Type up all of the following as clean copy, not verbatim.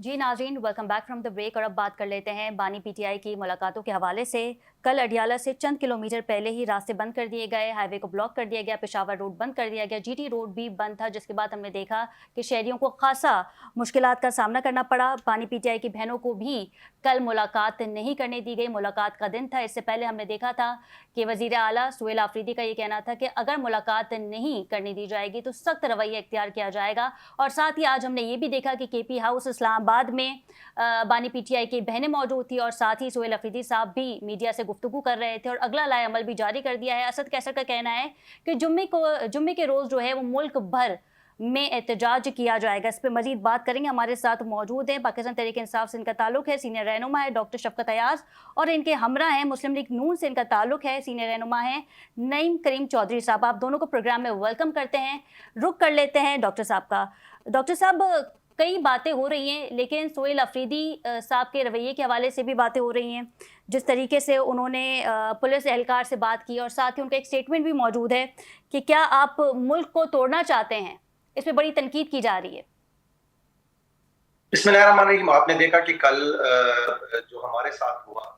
जी नाज़रीन, welcome back from the break. और अब बात कर लेते हैं बानी पीटीआई की मुलाकातों के हवाले से। कल अडियाला से चंद किलोमीटर पहले ही रास्ते बंद कर दिए गए, हाईवे को ब्लॉक कर दिया गया, पेशावर रोड बंद कर दिया गया, जीटी रोड भी बंद था, जिसके बाद हमने देखा कि शहरियों को खासा मुश्किलात का सामना करना पड़ा। बानी पीटीआई की बहनों को भी कल मुलाकात नहीं करने दी गई। मुलाकात का दिन था। इससे पहले हमने देखा था कि वज़ीर आला सुहेल आफरीदी का ये कहना था कि अगर मुलाकात नहीं करने दी जाएगी तो सख्त रवैया इख्तियार किया जाएगा। और साथ ही आज हमने ये भी देखा कि केपी हाउस इस्लामाबाद में बानी पीटीआई की बहनें मौजूद थी और साथ ही सुहेल अफरीदी साहब भी मीडिया से गुफ्तगू कर रहे थे और अगला लाए अमल भी जारी कर दिया है। असद कैसर का कहना है कि जुम्मे के रोज जो है वो मुल्क भर में एहतजाज किया जाएगा। इस पर मजीद बात करेंगे। हमारे साथ मौजूद हैं पाकिस्तान तहरीक इंसाफ से इनका ताल्लुक है, सीनियर रहनुमा है डॉक्टर शफकत अयाज, और इनके हमरा हैं मुस्लिम लीग नून से इनका ताल्लुक है, सीनियर रहनुमा है नईम करीम चौधरी साहब। आप दोनों को प्रोग्राम में वेलकम करते हैं। रुक कर लेते हैं डॉक्टर साहब का। डॉक्टर साहब, कई बातें हो रही हैं, लेकिन सुहेल अफरीदी साहब के रवैये के हवाले से भी बातें हो रही हैं। जिस तरीके से उन्होंने पुलिस एहलकार से बात की और साथ ही उनका एक स्टेटमेंट भी मौजूद है कि क्या आप मुल्क को तोड़ना चाहते हैं, इस पर बड़ी तनकीद की जा रही है। बिस्मिल्लाहिर्रहमानिर्रहीम। आपने देखा कि कल जो हमारे साथ हुआ,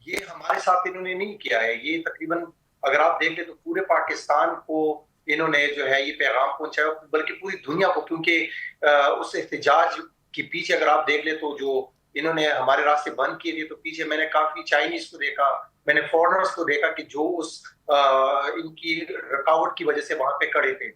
ये हमारे साथ इन्होंने नहीं किया है। ये तकरीबन अगर आप देख ले तो पूरे पाकिस्तान को इन्होंने जो है ये पैगाम पहुंचाया, बल्कि पूरी दुनिया को, क्योंकि उस एहतजाज के पीछे अगर आप देख ले तो जो इन्होंने हमारे रास्ते बंद किए थे, तो पीछे मैंने काफी चाइनीज को देखा, मैंने फॉरेनर्स को देखा कि जो उस इनकी रुकावट की वजह से वहां पे खड़े थे।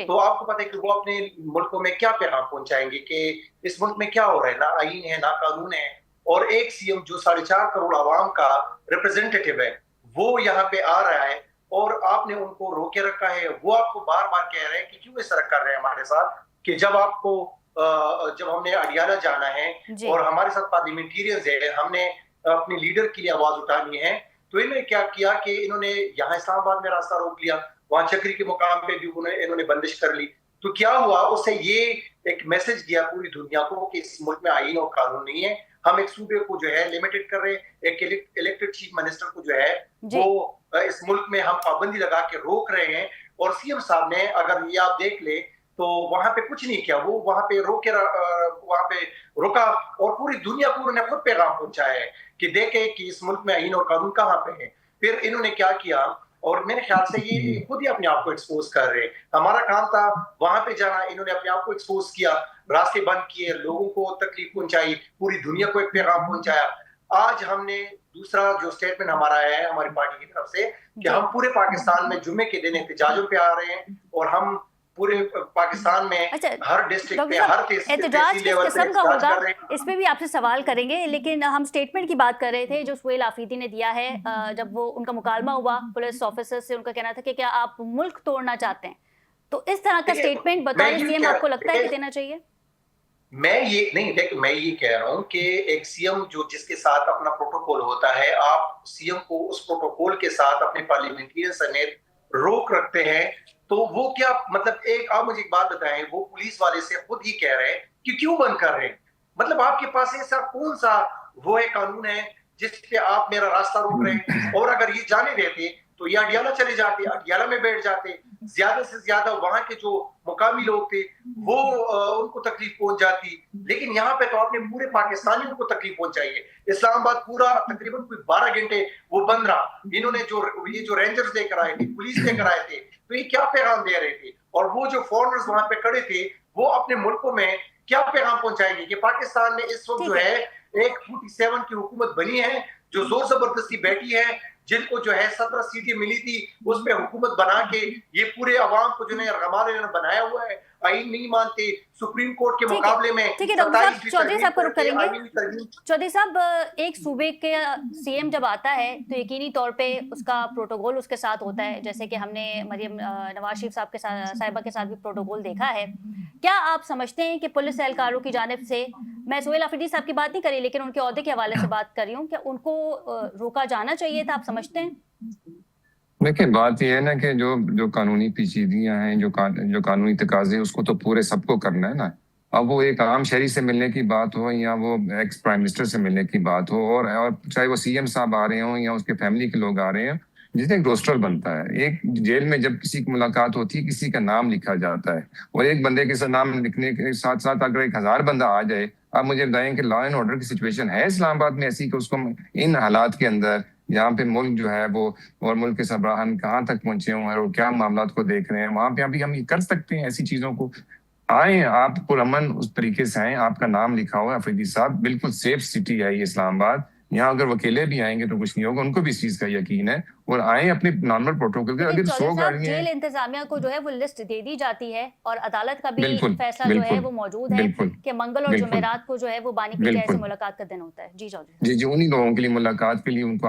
तो आपको पता है कि वो अपने मुल्कों में क्या पैगाम पहुंचाएंगे कि इस मुल्क में क्या हो रहा है, ना आईन है ना कानून है, और एक सीएम जो 4.5 करोड़ आवाम का रिप्रेजेंटेटिव है वो यहाँ पे आ रहा है और आपने उनको रोके रखा है। वो आपको बार बार कह रहे हैं कि क्यों इस तरह कर रहे हैं हमारे साथ, कि जब हमने अडियाला जाना है और हमारे साथ पार्लियामेंटेरियंस है, हमने अपने लीडर के लिए आवाज उठानी है, तो इन्होंने क्या किया कि इन्होंने यहाँ इस्लामाबाद में रास्ता रोक लिया, वहां चक्री के मुकाम पे भी इन्होंने बंदिश कर ली। तो क्या हुआ, उससे ये एक मैसेज दिया पूरी दुनिया को कि इस मुल्क में आईन और कानून नहीं है। हम एक सूबे को जो है लिमिटेड कर रहे हैं, एक इलेक्टेड चीफ मिनिस्टर को जो है वो इस मुल्क में हम पाबंदी लगा के रोक रहे हैं। और सीएम साहब ने, अगर ये आप देख ले, तो वहां पे कुछ नहीं किया, वो वहां पे वहां पे रुका और पूरी दुनिया को उन्होंने खुद पैगाम पहुंचाया है कि देखे कि इस मुल्क में आईन और कानून कहाँ पे है। फिर इन्होंने क्या किया, और मेरे ख्याल से ये खुद ही अपने आप को एक्सपोज कर रहे हैं। हमारा काम था वहां पे जाना, इन्होंने अपने आप को एक्सपोज किया, रास्ते बंद किए, लोगों को तकलीफ पहुंचाई, पूरी दुनिया को एक पैगाम पहुंचाया। आज हमने दूसरा जो स्टेटमेंट हमारा आया है हमारी पार्टी की तरफ से कि हम पूरे पाकिस्तान में जुम्मे के दिन एहतजाजों पे आ रहे हैं और हम पूरे पाकिस्तान में हर डिस्ट्रिक्ट में, हर एहतजाज किस किस्म का होगा, इस पे भी आपसे सवाल करेंगे। लेकिन हम स्टेटमेंट की बात कर रहे थे जो सुहेल आफरीदी ने दिया है। जब वो उनका मुकालमा हुआ पुलिस ऑफिसर से, उनका कहना था कि क्या आप मुल्क तोड़ना चाहते हैं, तो इस तरह का स्टेटमेंट बतौर सीएम आपको लगता है कि देना चाहिए? मैं ये कह रहा हूं कि एक सीएम जो जिसके साथ अपना प्रोटोकॉल होता है, आप सीएम को उस प्रोटोकॉल के साथ अपने पार्लियामेंटेरियन समेत रोक रखते हैं, तो वो क्या मतलब, एक आप मुझे एक बात बताएं, वो पुलिस वाले से खुद ही कह रहे हैं कि क्यों बंद कर रहे हैं। मतलब आपके पास ऐसा कौन सा वो है कानून है जिस पे आप मेरा रास्ता रोक रहे हैं? और अगर ये जाने देते तो ये अडियाला चले जाते, अडियाला में बैठ जाते, ज्यादा से ज्यादा वहां के जो मुकामी लोग थे वो उनको तकलीफ पहुंच जाती। लेकिन यहाँ पे तो आपने पूरे पाकिस्तानियों को तकलीफ पहुंचाई है। इस्लामाबाद पूरा तकरीबन कोई 12 घंटे वो बंद रहा। इन्होंने जो रेंजर्स लेकर आए थे, पुलिस लेकर आए थे, तो ये क्या पैगाम दे रहे थे? और वो जो फॉरेनर्स वहां पे खड़े थे, वो अपने मुल्कों में क्या पैगाम पहुंचाएंगे कि पाकिस्तान में इस वक्त जो है एक 47 की हुकूमत बनी है, जो जोर जबरदस्ती बैठी है, जिनको जो है 17 सीटें मिली थी, उसमें हुकूमत बना के ये पूरे अवाम को जो है बनाया हुआ है, आईन नहीं मानते, सुप्रीम कोर्ट के मुकाबले में। ठीक है डॉक्टर साहब, चौधरी साहब को रुक करेंगे। चौधरी साहब, एक सूबे के सीएम जब आता है तो यकीनी तौर पे उसका प्रोटोकॉल उसके साथ होता है, जैसे कि हमने मरियम नवाज शरीफ साहब के साथ, साहिबा के साथ भी प्रोटोकॉल देखा है। क्या आप समझते हैं कि पुलिस एहलकारों की जानिब से, मैं सुहेल आफरीदी साहब की बात नहीं करी लेकिन उनके ओहदे के हवाले से बात कर रही हूँ, क्या उनको रोका जाना चाहिए था, आप समझते हैं? देखिए, बात यह है ना कि जो कानूनी पेचीदगियां हैं, जो कानूनी तकाजे, उसको तो पूरे सबको करना है ना। अब वो एक आम शहरी से मिलने की बात हो या वो एक्स प्राइम मिनिस्टर से मिलने की बात हो, और चाहे वो सीएम साहब आ रहे हो या उसके फैमिली के लोग आ रहे हैं, जैसे एक रोस्टर बनता है, एक जेल में जब किसी की मुलाकात होती है किसी का नाम लिखा जाता है, और एक बंदे के साथ नाम लिखने के साथ साथ अगर 1000 बंदा आ जाए, आप मुझे बताएं कि लॉ एंड ऑर्डर की सिचुएशन है इस्लामाबाद में ऐसी कि उसको इन हालात के अंदर यहाँ पे मुल्क जो है वो और मुल्क के सरबराहान कहाँ तक पहुंचे हुए हैं और क्या मामलात को देख रहे हैं, वहां पे अभी हम ये कर सकते हैं ऐसी चीजों को। आए आप पुरअमन उस तरीके से आए, आपका नाम लिखा हुआ है अफरीदी साहब, बिल्कुल सेफ सिटी है ये इस्लामाबाद, यहाँ अगर वकीले भी आएंगे तो कुछ नहीं होगा, उनको भी इस चीज का यकीन है, और आए अपने नॉर्मल प्रोटोकॉल के। लेकिन अगर 100 चौधरी साहब, गाड़ियां जेल हैं, इंतजामिया को जो है वो लिस्ट दे दी जाती है और अदालत का भी बिल्कुल फैसला जो है बिल्कुल वो मौजूद है बिल्कुल कि मंगल और बिल्कुल जुमेरात को जो है वो बानी पीटीआई से बिल्कुल मुलाकात का दिन होता है। जी चौधरी साहब। जी जी, उन्हीं लोगों के लिए मुलाकात के लिए उनको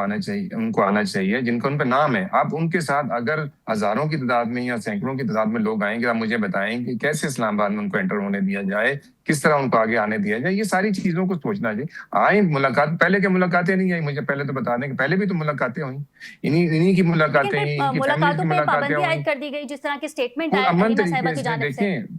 आना चाहिए जिनका उन पर नाम है। आप उनके साथ अगर हजारों की तादाद में या सैकड़ों की तादाद में लोग आएंगे, आप मुझे बताएं कि कैसे इस्लामाबाद में उनको एंटर होने दिया जाए, किस तरह उनको आगे आने दिया जाए, ये सारी चीजों को सोचना चाहिए। आए मुलाकात, पहले के मुलाकातें नहीं आई, मुझे पहले तो बता दें कि पहले भी तो मुलाकातें हुई, इन्हीं की लेकिन मुलाकातें हुई, फिर इनकी फैमिली की मुलाकातों पे मुलाकातें पाबंदी हुई। आयद कर दी गई, जिस तरह के स्टेटमेंट और आए अमन हलीमा साहिबा तरीके की से जानिब से। देखें,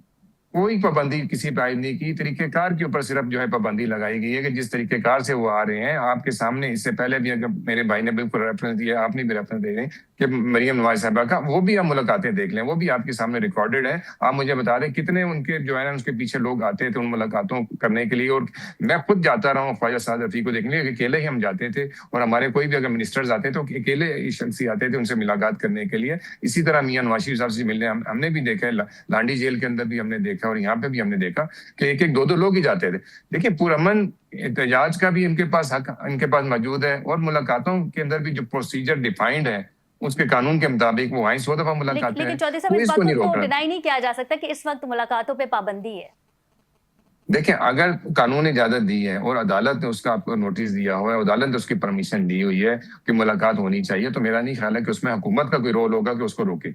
कोई पाबंदी किसी पे आयद नहीं की, तरीकेकार के ऊपर सिर्फ जो है पाबंदी लगाई गई है कि जिस तरीकेकार से वो आ रहे हैं आपके सामने। इससे पहले भी अगर मेरे भाई ने बिल्कुल रेफरेंस दिया, आपने भी रेफरेंस दे रहे कि मरियम नवाज साहबा का, वो भी आप मुलाकातें देख लें, वो भी आपके सामने रिकॉर्डेड है। आप मुझे बता रहे कितने उनके जो है ना उसके पीछे लोग आते थे उन मुलाकातों करने के लिए, और मैं खुद जाता रहा हूँ ख्वाजा साद रफी को देखने, अकेले ही हम जाते थे, और हमारे कोई भी अगर मिनिस्टर्स आते तो अकेले शख्स ही आते थे उनसे मुलाकात करने के लिए। इसी तरह मियां नवाज शरीफ साहब से मिलने हमने भी देखा है, लांडी जेल के अंदर भी हमने देखा और यहाँ पे भी हमने देखा कि एक एक दो दो लोग ही जाते थे। देखिए पुरअमन एहतजाज का भी इनके पास हक इनके पास मौजूद है, और मुलाकातों के अंदर भी जो प्रोसीजर डिफाइंड है उसके कानून के मुताबिक वो आए 100 दफा मुलाकातें लेकिन हैं, चौधरी साहब, कोई इस बात इसको नहीं को रोक तो रहा। डिनाई नहीं किया जा सकता कि इस वक्त मुलाकातों पे पाबंदी है। देखिए अगर कानून ने इजाजत दी है और अदालत ने उसका आपको नोटिस दिया हुआ है, अदालत ने उसकी परमिशन दी हुई है कि मुलाकात होनी चाहिए, तो मेरा नहीं ख्याल है कि उसमें हुकूमत का कोई रोल होगा कि उसको रोके।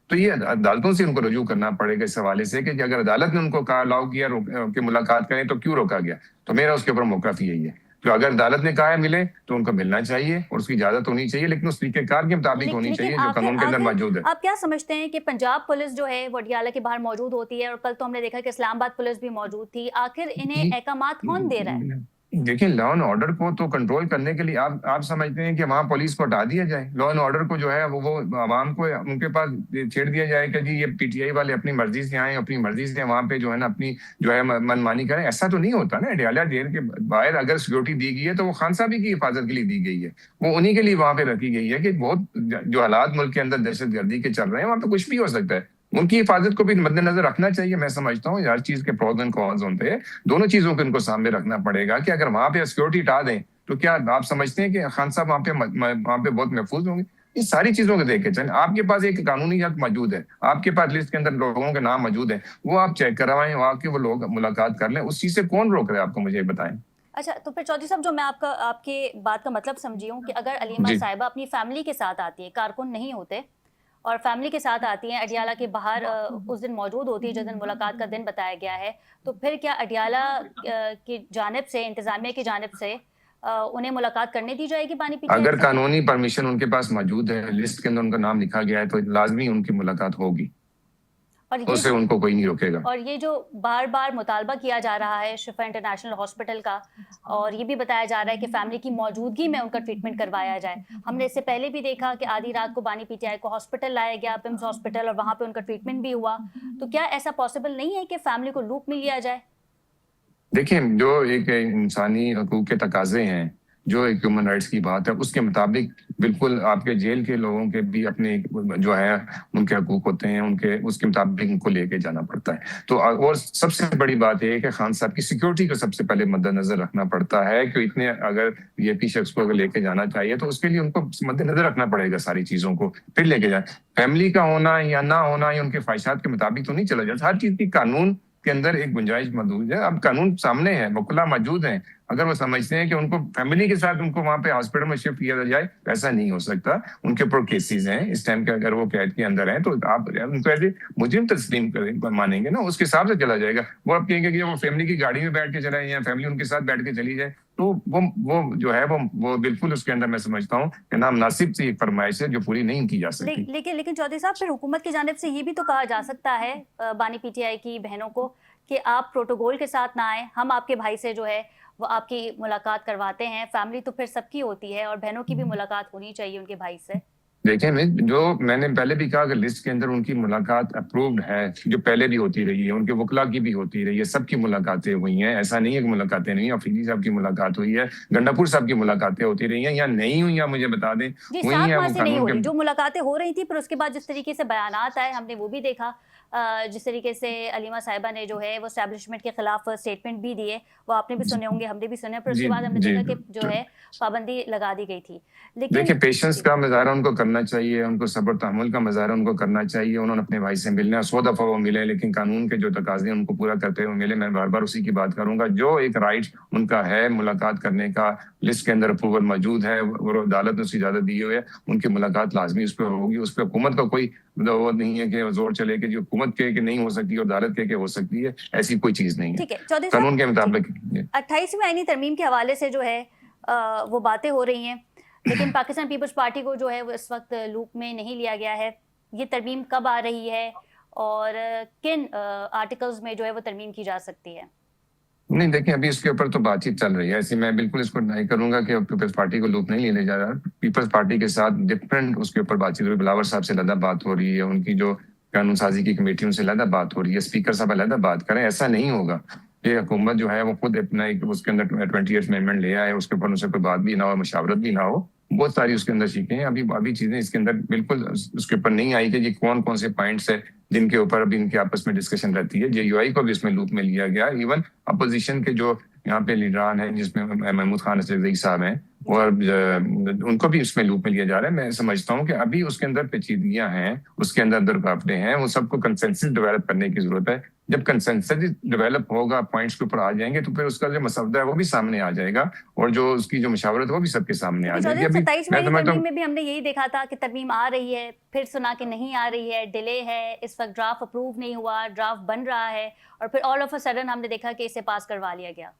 तो ये अदालतों से उनको रजू करना पड़ेगा इस हवाले से कि अगर अदालत ने उनको कहा अलाउ किया कि मुलाकात करें तो क्यों रोका गया। तो मेरा उसके ऊपर मौक़िफ़ यही है कि अगर अदालत ने कहा है मिले तो उनको मिलना चाहिए और उसकी इजाजत होनी चाहिए, लेकिन उस तरीकेकार के मुताबिक होनी लेकिन चाहिए जो कानून के अंदर मौजूद है। आप क्या समझते हैं कि पंजाब पुलिस जो है वो अडियाला के बाहर मौजूद होती है, और कल तो हमने देखा कि इस्लामाबाद पुलिस भी मौजूद थी, आखिर इन्हें अहकामात कौन दे रहा है? देखिए लॉ एंड ऑर्डर को तो कंट्रोल करने के लिए आप समझते हैं कि वहां पुलिस को हटा दिया जाए, लॉ एंड ऑर्डर को जो है वो आवाम को उनके पास छेड़ दिया जाए कि जी ये पीटीआई वाले अपनी मर्जी से आए, अपनी मर्जी से वहां पे जो है ना अपनी जो है मनमानी करें। ऐसा तो नहीं होता ना। अडियाला जेल के बाहर अगर सिक्योरिटी दी गई है तो वो खान साहब की हिफाजत के लिए दी गई है, वो उन्हीं के लिए वहां पे रखी गई है कि बहुत जो हालात मुल्क के अंदर दहशतगर्दी के चल रहे हैं वहां पे कुछ भी हो सकता है, उनकी हिफाजत को भी मद्देनजर रखना चाहिए। मैं समझता हूँ हर चीज के प्रोज एंड कॉन्स होते हैं, दोनों चीजों को इनको सामने रखना पड़ेगा कि अगर वहां पे सिक्योरिटी हटा दें तो क्या आप समझते हैं कि खान साहब वहां पे बहुत महफूज होंगे? ये सारी चीजों को देख के चलें। आपके पास एक कानूनी हक मौजूद है, आपके पास लिस्ट के अंदर लोगों के नाम मौजूद है, वो आप चेक करवाएं, आके वो लोग मुलाकात कर लें। उस चीज से कौन रोक रहे हैं आपको, मुझे बताएं। अच्छा, तो फिर चौधरी साहब, जो मैं आपके बात का मतलब समझी हूँ कि अगर अलीमा जी साहिबा अपनी फैमिली के साथ आती है, कारकुन नहीं होते, और फैमिली के साथ आती हैं, अडियाला के बाहर उस दिन मौजूद होती है जिस दिन मुलाकात का दिन बताया गया है, तो फिर क्या अडियाला की जानिब से, इंतजामिया की जानिब से उन्हें मुलाकात करने दी जाएगी बानी पीटीआई अगर के साथ? कानूनी परमिशन उनके पास मौजूद है, लिस्ट के अंदर उनका नाम लिखा गया है, तो लाजमी उनकी मुलाकात होगी, और उससे उनको कोई नहीं रोकेगा। और ये जो बार बार मुतालबा किया जा रहा है शिफा इंटरनेशनल हॉस्पिटल का, और ये भी बताया जा रहा है कि फैमिली की मौजूदगी में उनका ट्रीटमेंट करवाया जाए। हमने इससे पहले भी देखा कि आधी रात को बानी पीटीआई को हॉस्पिटल लाया गया, पिम्स हॉस्पिटल, और वहां पे उनका ट्रीटमेंट भी हुआ। तो क्या ऐसा पॉसिबल नहीं है कि फैमिली को लूप में लिया जाए? देखिए जो एक इंसानी हकूक के तकाजे हैं, जो एक ह्यूमन राइट्स की बात है, उसके मुताबिक बिल्कुल आपके जेल के लोगों के भी अपने जो है उनके हकूक होते हैं, उनके उसके मुताबिक उनको लेके जाना पड़ता है। तो और सबसे बड़ी बात यह है कि खान साहब की सिक्योरिटी को सबसे पहले मद्देनजर रखना पड़ता है कि इतने अगर वीआईपी शख्स को अगर लेके जाना चाहिए तो उसके लिए उनको मद्देनजर रखना पड़ेगा सारी चीजों को, फिर लेके जाए। फैमिली का होना या ना होना या उनके ख्वाहिशात के मुताबिक तो नहीं चला जाता। हर चीज की कानून के अंदर एक गुंजाइश मौजूद है। अब कानून सामने है, वकुला मौजूद हैं, अगर वो समझते हैं कि उनको फैमिली के साथ उनको वहां पे हॉस्पिटल में शिफ्ट किया जाए, ऐसा नहीं हो सकता। उनके ऊपर केसेस हैं इस टाइम के, अगर वो कैद के अंदर हैं तो आप उनको ऐसे मुजरिम तस्लीम मानेंगे ना, उसके हिसाब से चला जाएगा। वो आप कहेंगे कि वो फैमिली की गाड़ी में बैठ के चला जाए या फैमिली उनके साथ बैठ के चली जाए, तो वो जो है वो बिल्कुल उसके अंदर मैं समझता हूँ कि नामुनासिब सी एक फरमाइश है जो पूरी नहीं की जा सकती। लेकिन चौधरी साहब, फिर हुकूमत की जानिब से ये भी तो कहा जा सकता है बानी पीटीआई की बहनों को कि आप प्रोटोकॉल के साथ ना आए, हम आपके भाई से जो है वो आपकी मुलाकात करवाते हैं। फैमिली तो फिर सबकी होती है और बहनों की भी मुलाकात होनी चाहिए उनके भाई से। देखिए जो मैंने पहले भी कहा, अगर लिस्ट के अंदर उनकी मुलाकात अप्रूव्ड है, जो पहले भी होती रही है, उनके वकला की भी होती रही है, सबकी मुलाकातें हुई हैं, ऐसा नहीं है कि मुलाकातें नहीं, अफरीदी साहब की मुलाकात हुई है, गंडापुर साहब की मुलाकातें होती रही हैं, या नहीं हुई, या मुझे बता दें जी, हुई साफ है, माह वो से नहीं हो कानून रही, के जो मुलाकातें हो रही थी, पर उसके बाद जिस तरीके से बयानात आए हमने वो भी देखा। जिस तरीके से अलीमा साहिबा ने जो है वो एस्टैब्लिशमेंट के खिलाफ स्टेटमेंट भी दिए, वो आपने भी सुने होंगे, हमने भी सुने, पर उसके जी बाद हमने जी। देखा कि जो है पाबंदी लगा दी गई थी। लेकिन देखिए, पेशेंस जी, का मुजाहरा उनको करना चाहिए, उनको सब्र तहम्मुल का मुजाहरा उनको करना चाहिए। उन्होंने अपने भाई से मिलना 100 दफा वो मिले, लेकिन कानून के जो तकाजे हैं उनको पूरा करते हुए मिले। मैं बार बार उसी की बात करूंगा, जो एक राइट उनका है मुलाकात करने का, लिस्ट के अंदर अप्रूवल मौजूद है और अदालत ने उसकी इजाजत दी हुई है, उनकी मुलाकात लाजमी उस पर होगी। उस पर हुकूमत का कोई वो नहीं है कि जोर चले कि जो हुकूमत कहे कि नहीं हो सकती और अदालत कहे कि हो सकती है, ऐसी कोई चीज नहीं है। ठीक है चौधरी कानून के साहब, मुताबिक 28वीं आईनी तरमीम के हवाले से जो है वो बातें हो रही हैं, लेकिन पाकिस्तान पीपल्स पार्टी को जो है वो इस वक्त लूप में नहीं लिया गया है। ये तरमीम कब आ रही है और किन आर्टिकल्स में जो है वो तरमीम की जा सकती है? नहीं, देखिए, अभी इसके ऊपर तो बातचीत चल रही है। ऐसे मैं बिल्कुल इसको नहीं करूंगा कि पीपल्स पार्टी को लूप नहीं लेने जा रहा। पीपल्स पार्टी के साथ डिफरेंट उसके ऊपर बातचीत हो रही है। बिलावल साहब से अलग बात हो रही है, उनकी जो कानून साजी की कमेटी उनसे अलग बात हो रही है, स्पीकर साहब अलग बात करें। ऐसा नहीं होगा। ये हुकूमत जो है वो खुद अपना एक उसके अंदर 28th अमेंडमेंट ले आए, उसके ऊपर उनसे कोई बात भी ना हो, मशावरत भी ना हो। बहुत सारी उसके अंदर चीजें हैं, अभी चीजें इसके अंदर बिल्कुल उसके ऊपर नहीं आई कि ये कौन कौन से पॉइंट्स है जिनके ऊपर अभी इनके आपस में डिस्कशन रहती है। जेयूआई को भी इसमें लूप में लिया गया। इवन अपोजिशन के जो यहाँ पे लीडरान हैं, जिसमें महमूद खान असदुद्दीन साहब हैं, और उनको भी इसमें लूप में लिया जा रहा है। मैं समझता हूँ कि अभी उसके अंदर पेचीदगियां हैं, उसके अंदर रुकावटें हैं, वो सबको कंसेंसस डेवलप करने की जरूरत है। जब कंसेंसस डेवलप होगा, पॉइंट्स के ऊपर आ जाएंगे, तो फिर उसका जो मसवदा है वो भी सामने आ जाएगा, और जो उसकी जो मशावरत है वो भी सबके सामने आ जाएगी। अभी 27वीं तरमीम में भी हमने यही देखा था कि तरमीम आ रही है, फिर सुना कि नहीं आ रही है, डिले है, इस वक्त ड्राफ्ट अप्रूव नहीं हुआ, ड्राफ्ट बन रहा है, और फिर ऑल ऑफ अ सडन हमने देखा कि इसे पास करवा लिया गया।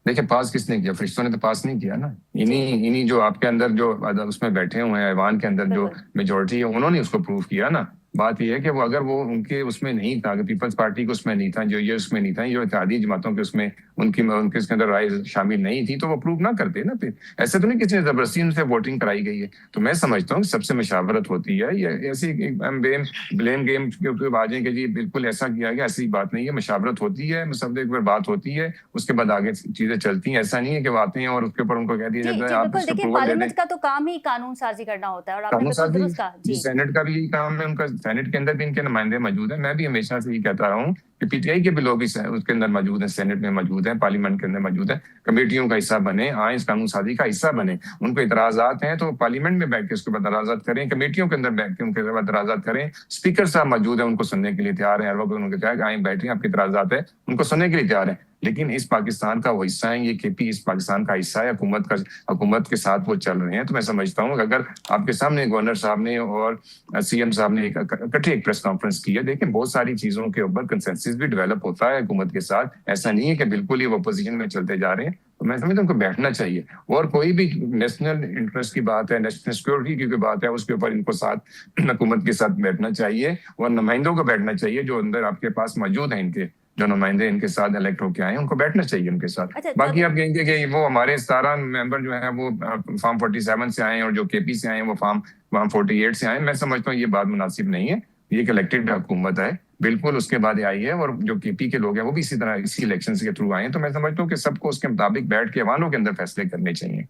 देखिए, पास किसने किया? फरिश्तों ने तो पास नहीं किया ना। इन्हीं जो आपके अंदर जो उसमें बैठे हुए हैं, ऐवान के अंदर जो मेजोरिटी है, उन्होंने उसको प्रूव किया ना। बात यह है कि वो अगर वो उनके उसमें नहीं था, पीपल्स पार्टी को उसमें नहीं था, जो ये उसमें नहीं था, जो इत्तेहादी जमातों के उसमें उनके इसके अंदर राय शामिल नहीं थी, तो वो प्रूव ना करते ना। फिर ऐसे तो नहीं किसी ने जबरदस्ती उनसे वोटिंग कराई गई है। तो मैं समझता हूँ सबसे मशावरत होती है। ये ऐसी ब्लेम गेम के ऊपर आ जाएंगे जी बिल्कुल ऐसा किया गया, ऐसी बात नहीं है। मशावरत होती है, मसले के ऊपर बात होती है, उसके बाद आगे चीजें चलती हैं। ऐसा नहीं है कि वो आते हैं और उसके ऊपर उनको कह दिया जाता है आप इसको देखिए, पार्लियामेंट का तो काम ही कानून साजी करना होता है, और आपने बिल्कुल दुरुस्त कहा जी। सेनेट का भी यही काम है, उनका सेनेट के अंदर भी इनके नुमाइंदे मौजूद है। मैं भी हमेशा से यही कहता रहा हूँ कि पीटीआई के भी लोग उसके अंदर मौजूद है, सेनेट में मौजूद है, पार्लियामेंट के अंदर मौजूद है, कमेटियों का हिस्सा बने, आए इस कानून साजी का हिस्सा बने। उनको इतराजात हैं तो पार्लियामेंट में बैठ के उसके बाद इतराजात करें, कमेटियों के अंदर बैठ के उनके बाद इतराजात करें। स्पीकर साहब मौजूद है, उनको सुनने के लिए तैयार है, हर वक्त उनको कहा आए बैठे, आपके इतराजात है, उनको सुनने के लिए तैयार है। लेकिन इस पाकिस्तान का वो हिस्सा है, ये केपी इस पाकिस्तान का हिस्सा है, हुकूमत के साथ वो चल रहे हैं। तो मैं समझता हूँ अगर आपके सामने गवर्नर साहब ने और सीएम साहब ने इकट्ठे एक प्रेस कॉन्फ्रेंस की है, देखें बहुत सारी चीजों के ऊपर कंसेंसस भी डेवलप होता है हुकूमत के साथ। ऐसा नहीं है कि बिल्कुल ही वो अपोजिशन में चलते जा रहे हैं। तो मैं समझता हूँ उनको बैठना चाहिए, और कोई भी नेशनल इंटरेस्ट की बात है, नेशनल सिक्योरिटी की कोई बात है, उसके ऊपर इनको साथ हुकूमत के साथ बैठना चाहिए, और नुमाइंदों को बैठना चाहिए जो अंदर आपके पास मौजूद है, इनके जो नुमाइंदे इनके साथ इलेक्ट होके आए हैं, उनको बैठना चाहिए उनके साथ। बाकी आप कहेंगे कि वो हमारे 17 मेंबर जो है वो फॉर्म 47 से आए हैं, और जो केपी से आए हैं वो फॉर्म 48 से आए हैं। मैं समझता हूँ ये बात मुनासिब नहीं है। ये एक इलेक्टेड हुकूमत है, बिल्कुल उसके बाद आई है, और जो केपी के लोग हैं वो भी इसी तरह इसी इलेक्शन के थ्रू आए हैं। तो मैं समझता हूँ कि सबको उसके मुताबिक बैठ के अवानों के अंदर फैसले करने चाहिए।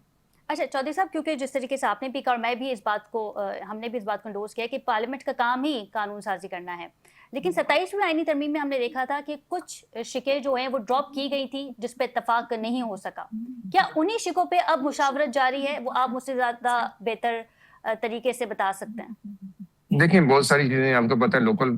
अच्छा चौधरी साहब, क्योंकि जिस तरीके से आपने भी कहा और मैं भी इस बात को हमने भी इस बात को इंडोर्स किया कि पार्लियामेंट का काम ही कानून साजी करना है, लेकिन 27वीं आईनी तरमीम में हमने देखा था कि कुछ शिकें जो हैं वो ड्रॉप की गई थी जिस पे इत्तफाक नहीं हो सका। क्या उन्हीं शिकों पे अब मुशावरत जारी है? वो आप मुझसे ज्यादा बेहतर तरीके से बता सकते हैं। देखिए, बहुत सारी चीजें आपको पता है, लोकल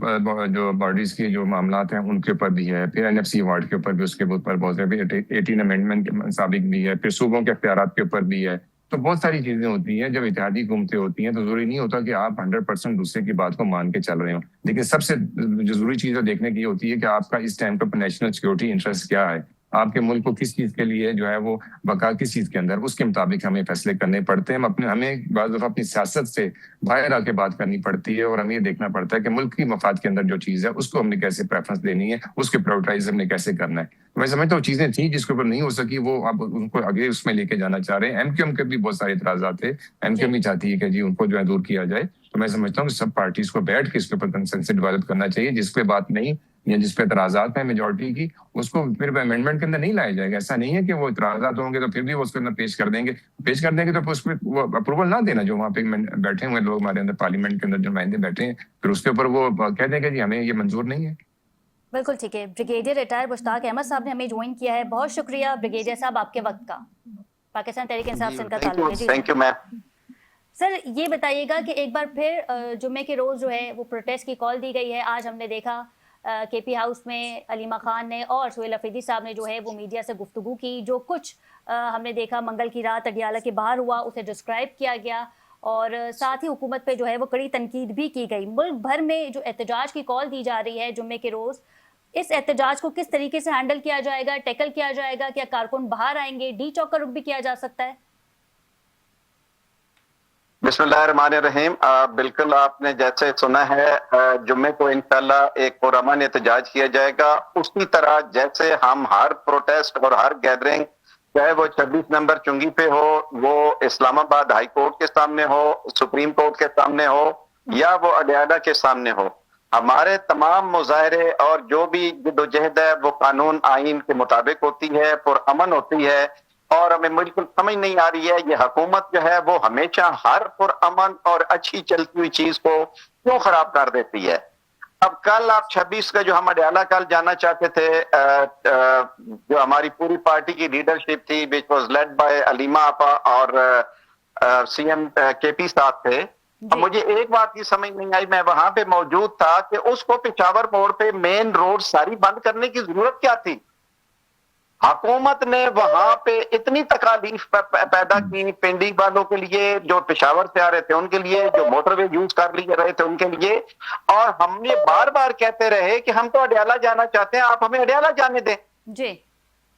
जो बॉडीज के जो मामला हैं उनके ऊपर भी है, फिर एनएफसी अवार्ड के ऊपर भी उसके ऊपर बहुत सारे 18 अमेंडमेंट के मुताबिक भी है, फिर सूबों के अख्तियारात के ऊपर भी है। तो बहुत सारी चीजें होती हैं। जब इत्तेहादी हुकूमतें होती हैं तो जरूरी नहीं होता कि आप 100% दूसरे की बात को मान के चल रहे हो। लेकिन सबसे जो जरूरी चीज देखने की होती है कि आपका इस टाइम पर नेशनल सिक्योरिटी इंटरेस्ट क्या है। आपके मुल्क को किस चीज के लिए जो है वो बका किस चीज के अंदर, उसके मुताबिक हमें फैसले करने पड़ते हैं। हमें बाज़ दफा अपनी सियासत से बाहर आके बात करनी पड़ती है और हमें ये देखना पड़ता है कि मुल्क की मफाद के अंदर जो चीज है उसको हमने कैसे प्रेफरेंस देनी है, उसके प्रायोरिटाइज हमने कैसे करना है। तो मैं समझता हूँ चीजें थी जिसके ऊपर नहीं हो सकी, वो अब उनको आगे उसमें लेके जाना चाह रहे हैं। एमक्यूएम के भी बहुत सारे इतराजात थे, एमक्यूएम भी चाहती है कि जी उनको जो है दूर किया जाए। तो मैं समझता हूँ सब पार्टीज को बैठ के इसके ऊपर कंसेंसस डेवलप करना चाहिए। जिस पे बात नहीं या जिस पे इतराजात है मेजोरिटी की, उसको फिर अमेंडमेंट के अंदर नहीं लाया जाएगा। ऐसा नहीं है कि वो इतराजात होंगे तो फिर भी वो उसके अंदर पेश कर देंगे तो उस पर वो अप्रूवल ना देना। जो वहाँ पे बैठे हुए लोग हमारे अंदर पार्लियामेंट के अंदर जो नुमाइंदे बैठे हैं, फिर उसके ऊपर वो कह देंगे जी हमें ये मंजूर नहीं है। बिल्कुल ठीक है। ब्रिगेडियर रिटायर्ड मुश्ताक अहमद साहब ने हमें ज्वाइन किया है। बहुत शुक्रिया ब्रिगेडियर साहब आपके वक्त का। पाकिस्तान तहरीक इंसाफ से इनका ताल्लुक है। जी थैंक यू मैम। सर, ये बताइएगा कि एक बार फिर जुम्मे के रोज़ जो है वो प्रोटेस्ट की कॉल दी गई है। आज हमने देखा केपी हाउस में अलीमा खान ने और सुहेल अफरीदी साहब ने जो है वो मीडिया से गुफ्तगू की। जो कुछ हमने देखा मंगल की रात अडियाला के बाहर हुआ उसे डिस्क्राइब किया गया और साथ ही हुकूमत पे जो है वो कड़ी तनकीद भी की गई। मुल्क भर में जो एहतजाज की कॉल दी जा रही है जुम्मे के रोज़, इस एहतजाज को किस तरीके से हैंडल किया जाएगा, टैकल किया जाएगा? क्या कारकुन बाहर आएंगे? डी चौक का रुख भी किया जा सकता है? बिस्मिल्लाहिर्रहमानिर्रहीम। बिल्कुल आपने जैसे सुना है, जुम्मे को इंशाल्लाह एक पुरअमन एहतजाज किया जाएगा। उसी तरह जैसे हम हर प्रोटेस्ट और हर गैदरिंग, चाहे वो 26 नंबर चुंगी पे हो, वो इस्लामाबाद हाई कोर्ट के सामने हो, सुप्रीम कोर्ट के सामने हो, या वो अडियाला के सामने हो, हमारे तमाम मुजाहरे और जो भी जद्दोजहद है वो कानून आइन के मुताबिक होती है, पुरअमन होती है। और हमें बिल्कुल समझ नहीं आ रही है ये हुकूमत जो है वो हमेशा हर पुरअमन और अच्छी चलती हुई चीज को क्यों खराब कर देती है। अब कल आप 26 का जो हम अडियाला कल जाना चाहते थे, जो हमारी पूरी पार्टी की लीडरशिप थी which was led by Aleema आपा और सीएम केपी साहब थे। अब मुझे एक बात की समझ नहीं आई, मैं वहां पे मौजूद था, कि उसको पिशावर मोड़ पे मेन रोड सारी बंद करने की जरूरत क्या थी। हुकूमत ने वहां पे इतनी तकालीफ पैदा की पिंडी वालों के लिए, जो पेशावर से आ रहे थे उनके लिए, जो मोटरवे यूज कर लिए रहे थे उनके लिए। और हमने बार बार कहते रहे कि हम तो अडियाला जाना चाहते हैं, आप हमें अडियाला जाने दें जी।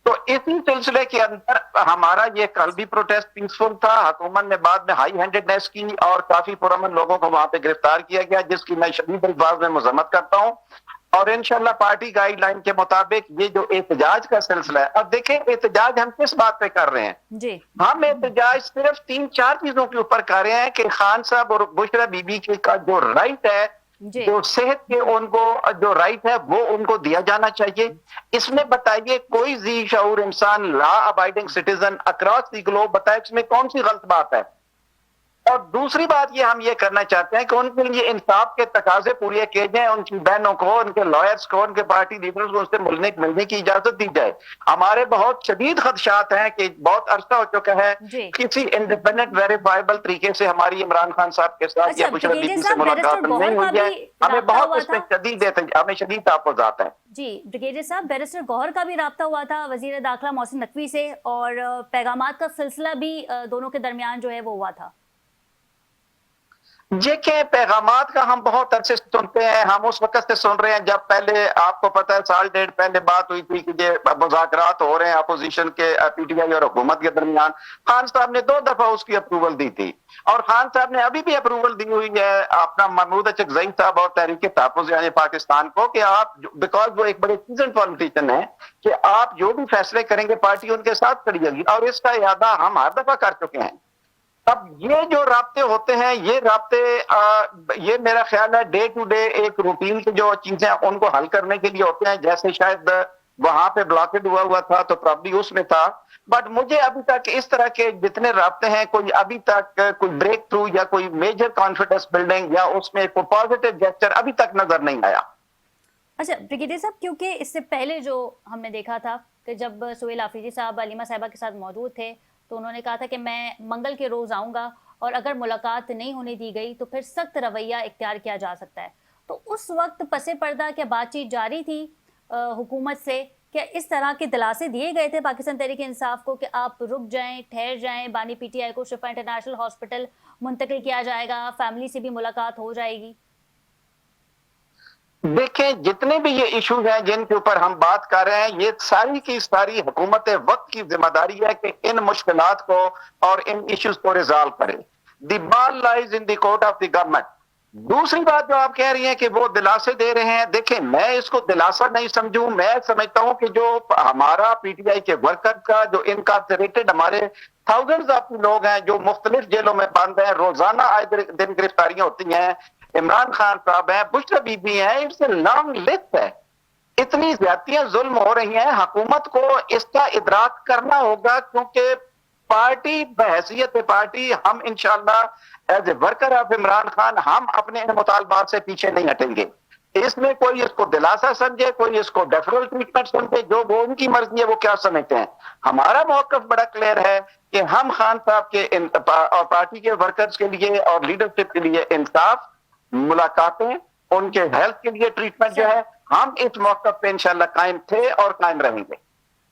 तो इसी सिलसिले के अंदर हमारा ये कल भी प्रोटेस्ट पीसफुल था। हुकूमत ने बाद में हाई हैंडेडनेस की और काफी पुरअमन लोगों को वहां पे गिरफ्तार किया गया, जिसकी मैं शदीद अल्फाज में मजम्मत करता हूँ। और इंशाल्लाह पार्टी गाइडलाइन के मुताबिक ये जो एहतजाज का सिलसिला है, अब देखें एहतजाज हम किस बात पे कर रहे हैं जी। हम एहतजाज सिर्फ 3-4 चीजों के ऊपर कर रहे हैं कि खान साहब और बुशरा बीबी के का जो राइट है, जो सेहत के उनको जो राइट है वो उनको दिया जाना चाहिए। इसमें बताइए कोई जी शऊर इंसान, law abiding citizen across the globe बताए इसमें कौन सी गलत बात है। और दूसरी बात ये हम ये करना चाहते हैं कि उनके लिए इंसाफ के तकाजे पूरे किए जाए, उनकी बहनों को, उनके लॉयर्स को, उनके पार्टी लीडर्स को उनसे मिलने की इजाजत दी जाए। हमारे बहुत शदीद खदशात हैं कि बहुत अरसा हो चुका है किसी इंडिपेंडेंट वेरीफाइबल तरीके से हमारी इमरान खान साहब के साथ या बुशरा बीबी से मुलाकात नहीं हुई है। हमें बहुत उसमें शदीद तापुज़ात है। जी ब्रिगेडियर साहब, बैरिस्टर गौहर का भी राब्ता हुआ था वजीर दाखिला मोहसिन नकवी से और पैगामात का सिलसिला भी दोनों के दरमियान जो है वो हुआ था। ये के पैगामात का हम बहुत अरसे सुनते हैं, हम उस वक्त से सुन रहे हैं जब पहले आपको पता है 1.5 साल पहले बात हुई थी कि ये मुज़ाकरात हो रहे हैं अपोजिशन के पीटीआई और हुकूमत के दरमियान। खान साहब ने 2 दफा उसकी अप्रूवल दी थी और खान साहब ने अभी भी अप्रूवल दी हुई है अपना महमूद अचकज़ई साहब और तहरीक तहफ़्फ़ुज़ यानी पाकिस्तान को कि आप, बिकॉज वो एक बड़े सीजन पॉलिटिशियन है, कि आप जो भी फैसले करेंगे पार्टी उनके साथ खड़ी होगी। और इसका इरादा हम हर दफा कर चुके हैं। अब ये जो राब्ते होते हैं, ये राब्ते ये मेरा ख्याल है डे टू डे एक रूटीन की जो चीजें उनको हल करने के लिए होते हैं। जैसे शायद वहां पे ब्लॉकेड हुआ था तो प्रॉब्लम उसमें था, बट मुझे अभी तक इस तरह के जितने राब्ते हैं कोई अभी तक कोई ब्रेक थ्रू या कोई मेजर कॉन्फिडेंस बिल्डिंग या उसमें कोई पॉजिटिव जेस्चर अभी तक नजर नहीं आया। अच्छा ब्रिगेडियर साहब, क्योंकि इससे पहले जो हमने देखा था कि जब सुहेल अफरीदी साहब अलीमा साहिबा के साथ मौजूद थे तो उन्होंने कहा था कि मैं मंगल के रोज़ आऊँगा और अगर मुलाकात नहीं होने दी गई तो फिर सख्त रवैया इख्तियार किया जा सकता है। तो उस वक्त पसे पर्दा क्या बातचीत जारी थी हुकूमत से? क्या इस तरह के दिलासे दिए गए थे पाकिस्तान तहरीक इंसाफ को कि आप रुक जाएं, ठहर जाएं, बानी पीटीआई को शिफा इंटरनेशनल हॉस्पिटल मुंतकिल किया जाएगा, फैमिली से भी मुलाकात हो जाएगी? देखें, जितने भी ये इश्यूज हैं जिनके ऊपर हम बात कर रहे हैं, ये सारी की सारी हुकूमत वक्त की जिम्मेदारी है कि इन मुश्किलात को और इन इश्यूज को रिजॉल्व करे। The ball lies in the court of the government. दूसरी बात जो आप कह रही हैं कि वो दिलासे दे रहे हैं, देखें मैं इसको दिलासा नहीं समझूं, मैं समझता हूं कि जो हमारा पीटीआई के वर्कर का जो इनकार्सरेटेड हमारे थाउजेंड्स ऑफ लोग हैं जो मुख्तलिफ जेलों में बंद हैं, रोजाना आए दिन गिरफ्तारियां होती हैं, इमरान खान साहब हैं, बुशरा बीबी हैं, इट्स ए लॉन्ग लिस्ट है। इतनी ज्यादतियां जुल्म हो रही हैं, हुकूमत को इसका इदराक करना होगा, क्योंकि पार्टी बहैसियत पार्टी हम इंशाअल्लाह as a worker of Imran Khan हम अपने इन मुतालबात से पीछे नहीं हटेंगे। इसमें कोई इसको दिलासा समझे, कोई इसको डेफरल ट्रीटमेंट समझे, जो वो उनकी मर्जी है वो क्या समझते हैं। हमारा मौकफ बड़ा क्लियर है कि हम खान साहब के और पार्टी के वर्कर्स के लिए और लीडरशिप के लिए इंसाफ, मुलाकातें, उनके हेल्थ के लिए ट्रीटमेंट जो है, हम इस मौकफ पे इंशाल्लाह कायम थे और कायम रहेंगे।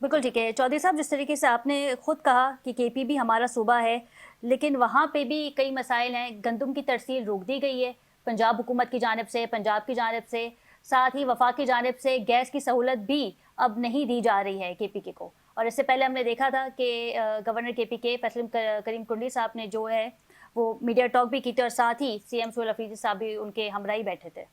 बिल्कुल ठीक है चौधरी साहब, जिस तरीके से आपने खुद कहा कि केपी भी हमारा सूबा है, लेकिन वहाँ पे भी कई मसाइल हैं। गंदम की तरसील रोक दी गई है पंजाब हुकूमत की जानिब से, पंजाब की जानिब से, साथ ही वफाक की जानिब से गैस की सहूलत भी अब नहीं दी जा रही है केपीके को। और इससे पहले हमने देखा था कि गवर्नर केपीके फैसल करीम कुंडी साहब ने जो है वो मीडिया टॉक भी की थी, और साथ ही सीएम सुहेल अफरीदी साहब भी उनके हमराही बैठे थे।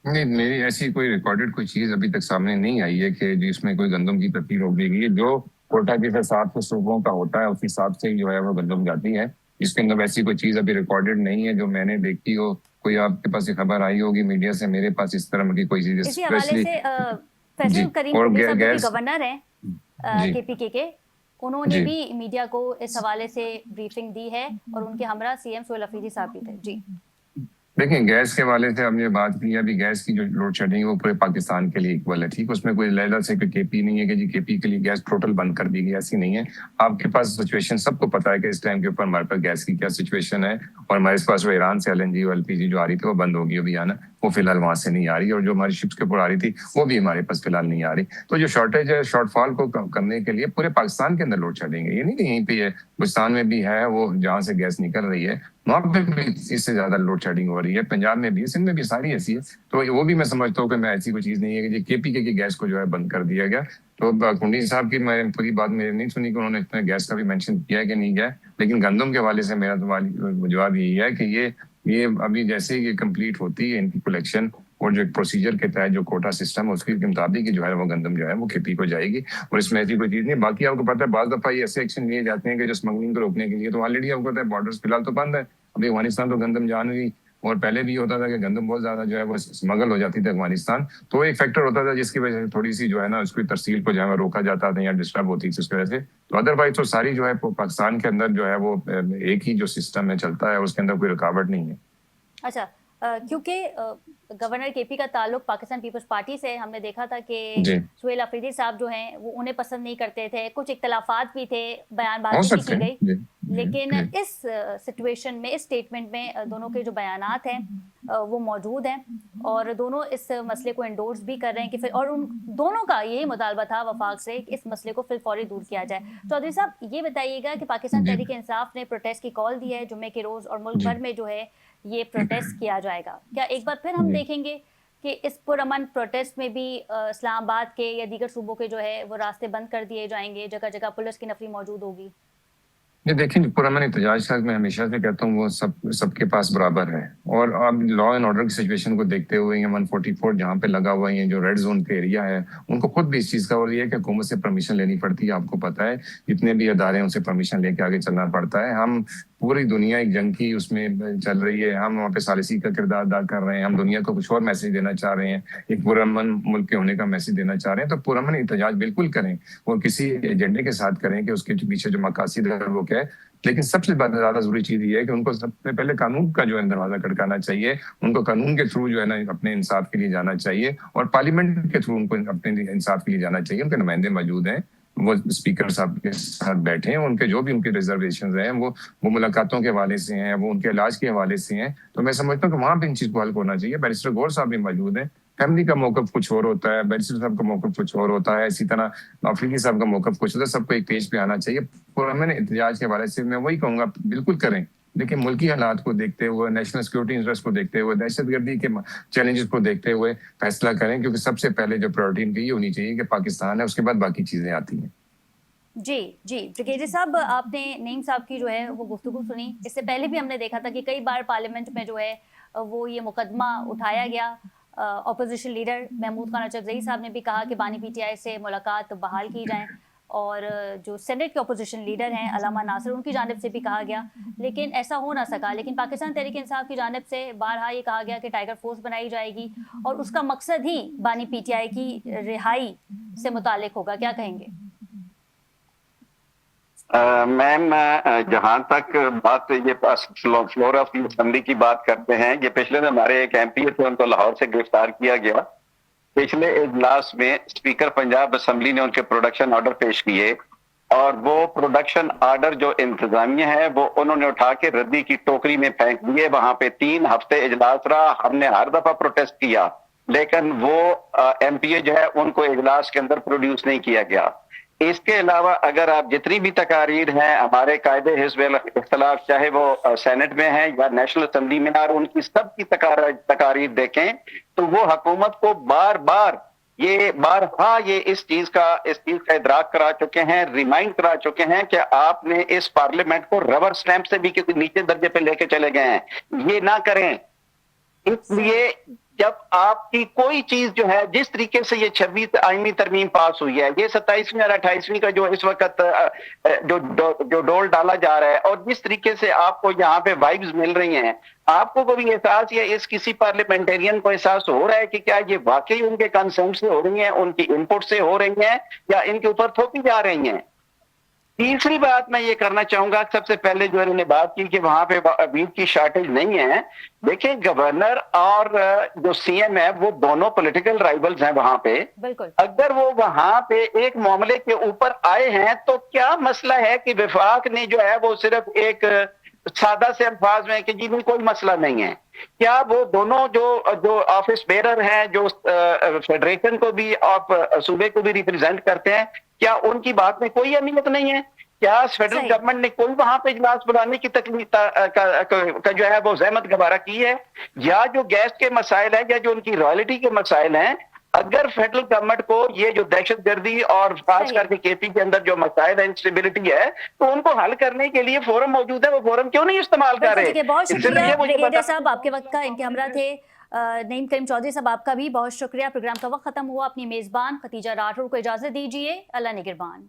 नहीं, मेरी ऐसी कोई रिकॉर्डेड कोई चीज अभी तक सामने नहीं आई है कि जिसमें कोई गंदम की तरतीब रोक दी गई है। जो कोटा के हिसाब से सूबों का होता है उस हिसाब से जो है वो गंदम जाती है। इसके अंदर ऐसी कोई चीज अभी रिकॉर्डेड नहीं है जो मैंने देखी हो। कोई आपके पास ये खबर आई होगी मीडिया से, मेरे पास इस तरह की कोई चीज इसी हवाले से फैसल करीम कुंडी साहब जो गवर्नर हैं केपीके के, उन्होंने भी मीडिया को इस हवाले से ब्रीफिंग दी है और उनके हमरा सीएम सुहेल अफरीदी साहब भी थे। जी देखिए, गैस के हवाले से हमने बात की, अभी गैस की जो लोड शेडिंग है वो पूरे पाकिस्तान के लिए इक्वल है, ठीक। उसमें कोई लहदा से कोई केपी नहीं है कि जी केपी के लिए गैस टोटल बंद कर दी गई, ऐसी नहीं है। आपके पास सिचुएशन सबको पता है कि इस टाइम के ऊपर हमारे पास गैस की क्या सिचुएशन है, और हमारे पास वो ईरान से एलएनजी और एलपीजी जो आ रही थी वो बंद होगी अभी आना, वो फिलहाल वहां से नहीं आ रही, और जो हमारी शिप्स के ऊपर आ रही थी वो भी हमारे पास फिलहाल नहीं आ रही। तो जो शॉर्टेज है, शॉर्टफॉल को कम करने के लिए पूरे पाकिस्तान के अंदर लोड शेडिंग है, ये नहीं कि यहीं पे है, पाकिस्तान में भी है, वो जहाँ से गैस निकल रही है वहां पे भी इससे ज्यादा लोड शेडिंग हो रही है, पंजाब में भी, सिंध में भी, सारी ऐसी है। तो वो भी मैं समझता हूँ कि मैं ऐसी कोई चीज नहीं है कि केपीके की गैस को जो है बंद कर दिया गया। तो कुंडी साहब की मैं पूरी बात मेरी नहीं सुनी कि उन्होंने इतना गैस का भी मेंशन किया कि नहीं किया, लेकिन गंदम के हवाले से मेरा तो जवाब यही है कि ये अभी जैसे ही कंप्लीट होती है इनकी कलेक्शन और जो एक प्रोसीजर के तहत जो कोटा सिस्टम है उसके मुताबिक जो है वो गंदम जो है वो केपी को जाएगी, और इसमें ऐसी कोई चीज नहीं। बाकी आपको पता है बाज दफा ये ऐसे एक्शन लिए जाते हैं कि जो स्मगलिंग को रोकने के लिए, तो ऑलरेडी आपको पता है बॉर्डर्स फिलहाल तो बंद है, अभी अफगानिस्तान तो गंदम जा नहीं, और पहले भी होता था कि गंदम बहुत ज्यादा जो है वो स्मगल हो जाती थी अफगानिस्तान, तो एक फैक्टर होता था जिसकी वजह से थोड़ी सी जो है ना उसकी तरसील को जो है रोका जाता था या डिस्टर्ब होती थी उसकी वजह से। तो अदरवाइज तो सारी जो है पाकिस्तान के अंदर जो है वो एक ही जो सिस्टम है चलता है, उसके अंदर कोई रुकावट नहीं है। अच्छा, क्योंकि गवर्नर केपी का ताल्लुक पाकिस्तान पीपल्स पार्टी से, हमने देखा था कि सुहेल अफरीदी साहब जो हैं वो उन्हें पसंद नहीं करते थे, कुछ इख्तलाफात भी थे, बयानबाजी भी की गई, लेकिन इस सिचुएशन में, इस स्टेटमेंट में दोनों के जो बयानात हैं वो मौजूद हैं, और दोनों इस मसले को एंडोर्स भी कर रहे हैं कि फिर, और उन दोनों का यही मुतालबा था वफाक से कि इस मसले को फिर फौरी दूर किया जाए। चौधरी साहब ये बताइएगा कि पाकिस्तान तहरीक इंसाफ ने प्रोटेस्ट की कॉल दी है जुम्मे के रोज, और मुल्क भर में जो है ये प्रोटेस्ट किया जाएगा, क्या एक बार फिर हम देखेंगे कि इस पुरअमन प्रोटेस्ट में भी इस्लामाबाद के या दीगर सूबों के जो है वो रास्ते बंद कर दिए जाएंगे, जगह जगह पुलिस की नफरी मौजूद होगी? ये देखिए, पुरअमन एहतजाज का मैं हमेशा से कहता हूँ वो सबके पास बराबर है, और अब लॉ एंड ऑर्डर की सिचुएशन को देखते हुए 144 जहाँ पे लगा हुआ है जो रेड जोन के एरिया है, उनको खुद भी इस चीज का और ये है कि हुकूमत से परमिशन लेनी पड़ती है। आपको पता है जितने भी अदारे हैं उनसे परमिशन लेके आगे चलना पड़ता है। हम पूरी दुनिया एक जंग की उसमें चल रही है, हम वहाँ पे सालिसी का किरदार अदा कर रहे हैं, हम दुनिया को कुछ और मैसेज देना चाह रहे हैं, एक पुरअमन मुल्क के होने का मैसेज देना चाह रहे हैं। तो पुरअमन एहतजाज बिल्कुल करें, और किसी एजेंडे के साथ करें कि उसके पीछे जो मकासद है वो क्या है, लेकिन सबसे ज्यादा जरूरी चीज ये है कि उनको सबसे पहले कानून का जो है दरवाजा खटकाना चाहिए, उनको कानून के थ्रू जो है ना अपने इंसाफ के लिए जाना चाहिए, और पार्लियामेंट के थ्रू उनको अपने इंसाफ के लिए जाना चाहिए। उनके नुमाइंदे मौजूद हैं, वो स्पीकर साहब के साथ बैठे हैं, उनके जो भी उनके रिजर्वेशन हैं वो मुलाकातों के हवाले से हैं, वो उनके इलाज के हवाले से हैं। तो मैं समझता हूँ कि वहां पे इन चीज को हल होना चाहिए। बैरिस्टर गौर साहब भी मौजूद हैं, फैमिली का मौकफ कुछ और होता है, बैरिस्टर साहब का मौकफ कुछ और होता है, इसी तरह अफरीदी साहब का मौकफ कुछ होता है। सबको एक पेज पे आना चाहिए। पुरअमन एहतजाज के हवाले से मैं वही कहूंगा बिल्कुल करें, लेकिन मुल्की हालात को देखते हुए, नेशनल सिक्योरिटी इंटरेस्ट को देखते हुए, दहशतगर्दी के चैलेंजेस को देखते हुए फैसला करें, क्योंकि सबसे पहले जो प्रायोरिटी इनकी ये होनी चाहिए कि पाकिस्तान है, उसके बाद बाकी चीजें आती हैं। जी जी, ब्रिगेडियर साहब, आपने नईम साहब की जो है वो गुफ्तगू सुनी। इससे पहले भी हमने देखा था कि कई बार पार्लियामेंट में जो है वो ये मुकदमा उठाया गया। ऑपोजिशन लीडर महमूद खान अचकज़ई साहब ने भी कहा कि बानी पीटीआई से मुलाकात बहाल की जाए, और जो सेनेट के ऑपोजिशन लीडर हैं अलामा नासिर, उनकी जानिब से भी कहा गया, लेकिन ऐसा हो ना सका। लेकिन पाकिस्तान तहरीक इंसाफ की जानिब से बारहा ये कहा गया कि टाइगर फोर्स बनाई जाएगी और उसका मकसद ही बानी पीटीआई की रिहाई से मुतालिक होगा। क्या कहेंगे? मैम, जहां तक बात ये फ्लोर ऑफ असेंबली की बात करते हैं, ये पिछले दिन हमारे एक एमपी थे, उनको लाहौर से गिरफ्तार किया गया। पिछले इजलास में स्पीकर पंजाब असेंबली ने उनके प्रोडक्शन ऑर्डर पेश किए, और वो प्रोडक्शन ऑर्डर जो इंतजामिया है वो उन्होंने उठा के रद्दी की टोकरी में फेंक दिए। वहां पे 3 हफ्ते इजलास रहा, हमने हर दफा प्रोटेस्ट किया, लेकिन वो एमपीए जो है उनको इजलास के अंदर प्रोड्यूस नहीं किया गया। इसके अलावा अगर आप जितनी भी तकारीर हैं हमारे कायदे हिज़्ब इख्तिलाफ, चाहे वो सेनेट में है या नेशनल असेंबली में, और उनकी सबकी तकारीर देखें तो वो हुकूमत को बारहा ये इस चीज का इदराक करा चुके हैं, रिमाइंड करा चुके हैं कि आपने इस पार्लियामेंट को रबर स्टैंप से भी किसी नीचे दर्जे पे लेके चले गए हैं। ये ना करें। इसलिए जब आपकी कोई चीज जो है, जिस तरीके से ये 26 आईनी तरमीम पास हुई है, ये 27वीं और 28वीं का जो इस वक्त जो डोल डाला जा रहा है, और जिस तरीके से आपको यहाँ पे वाइब्स मिल रही हैं, आपको कभी एहसास या इस किसी पार्लियामेंटेरियन को एहसास हो रहा है कि क्या ये वाकई उनके कंसेंट से हो रही हैं, उनकी इनपुट से हो रही हैं, या इनके ऊपर थोपी जा रही हैं? तीसरी बात मैं ये करना चाहूंगा, सबसे पहले जो इन्होंने बात की कि वहां पे वीट की शॉर्टेज नहीं है। देखिए, गवर्नर और जो सीएम है वो दोनों पॉलिटिकल राइवल्स हैं वहां पे। बिल्कुल। अगर वो वहां पे एक मामले के ऊपर आए हैं तो क्या मसला है कि वफाक ने जो है वो सिर्फ एक सादा से अल्फाज में कि जी में कोई मसला नहीं है? क्या वो दोनों जो ऑफिस बेरर हैं, जो फेडरेशन को भी और सूबे को भी रिप्रेजेंट करते हैं, क्या उनकी बात में कोई अहमियत नहीं है? क्या फेडरल गवर्नमेंट ने कोई वहां पे इजलास बुलाने की तकलीफ का जो है वो जहमत गवारा की है? या जो गैस के मसाइल है, या जो उनकी रॉयल्टी के मसाइल हैं, अगर फेडरल गवर्नमेंट को ये जो दहशतगर्दी और खास करके केपी के अंदर जो मसाइल है, इंस्टेबिलिटी है, तो उनको हल करने के लिए फोरम मौजूद है, वो फोरम क्यों नहीं इस्तेमाल कर रहे? बहुत शुक्रिया ब्रिगेडियर साहब, आपके वक्त का इनके हमरा थे। नईम करीम चौधरी साहब, आपका भी बहुत शुक्रिया। प्रोग्राम का वक्त खत्म हुआ। अपनी मेजबान खतीजा राठौर को इजाजत दीजिए। अल्लाह निगहबान।